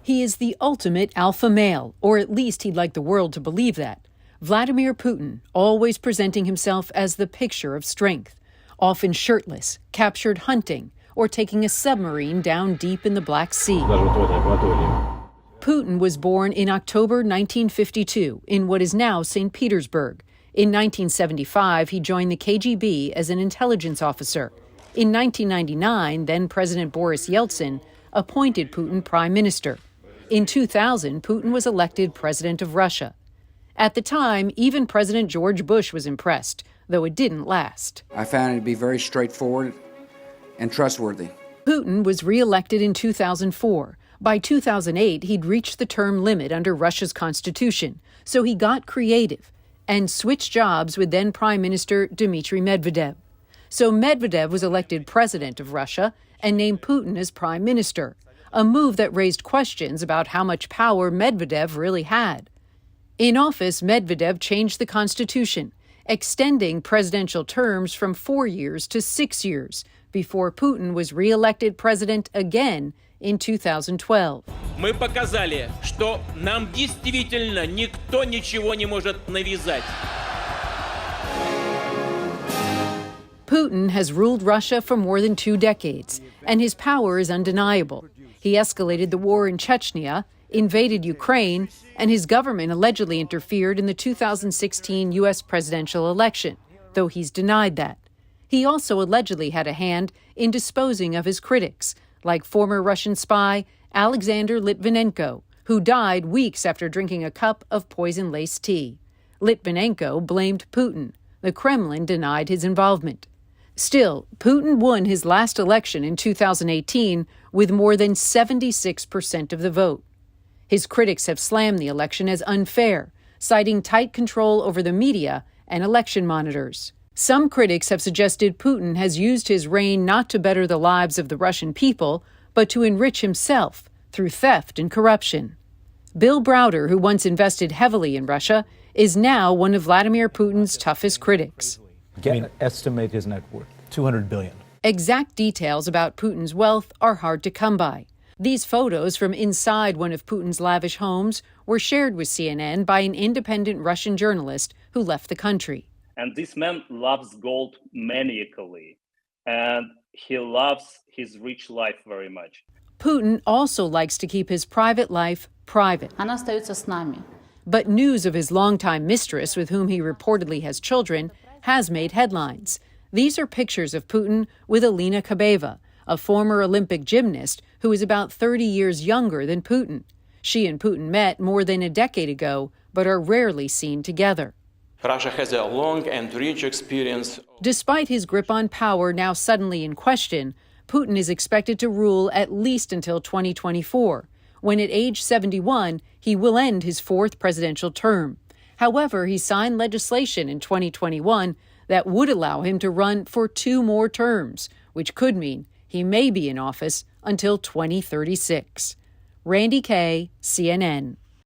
He is the ultimate alpha male, or at least he'd like the world to believe that. Vladimir Putin, always presenting himself as the picture of strength, often shirtless, captured hunting, or taking a submarine down deep in the Black Sea. Putin was born in October 1952 in what is now St. Petersburg. In 1975, he joined the KGB as an intelligence officer. In 1999, then-President Boris Yeltsin appointed Putin prime minister. In 2000, Putin was elected president of Russia. At the time, even President George Bush was impressed, though it didn't last. I found it to be very straightforward and trustworthy. Putin was re-elected in 2004. By 2008, he'd reached the term limit under Russia's constitution, so he got creative and switched jobs with then Prime Minister Dmitry Medvedev. So Medvedev was elected president of Russia and named Putin as prime minister, a move that raised questions about how much power Medvedev really had. In office, Medvedev changed the constitution, extending presidential terms from 4 years to 6 years, before Putin was re-elected president again in 2012. Мы показали, что нам действительно никто ничего не может навязать. Putin has ruled Russia for more than 2 decades, and his power is undeniable. He escalated the war in Chechnya, invaded Ukraine, and his government allegedly interfered in the 2016 U.S. presidential election, though he's denied that. He also allegedly had a hand in disposing of his critics, like former Russian spy Alexander Litvinenko, who died weeks after drinking a cup of poison-laced tea. Litvinenko blamed Putin. The Kremlin denied his involvement. Still, Putin won his last election in 2018 with more than 76% of the vote. His critics have slammed the election as unfair, citing tight control over the media and election monitors. Some critics have suggested Putin has used his reign not to better the lives of the Russian people, but to enrich himself through theft and corruption. Bill Browder, who once invested heavily in Russia, is now one of Vladimir Putin's toughest critics. Estimate his net worth, $200 billion. Exact details about Putin's wealth are hard to come by. These photos from inside one of Putin's lavish homes were shared with CNN by an independent Russian journalist who left the country. And this man loves gold maniacally, and he loves his rich life very much. Putin also likes to keep his private life private. Она остается с нами. But news of his longtime mistress, with whom he reportedly has children, has made headlines. These are pictures of Putin with Alina Kabeva, a former Olympic gymnast who is about 30 years younger than Putin. She and Putin met more than a decade ago, but are rarely seen together. Russia has a long and rich experience. Despite his grip on power now suddenly in question, Putin is expected to rule at least until 2024, when at age 71, he will end his 4th presidential term. However, he signed legislation in 2021 that would allow him to run for 2 more terms, which could mean he may be in office until 2036. Randi Kaye, CNN.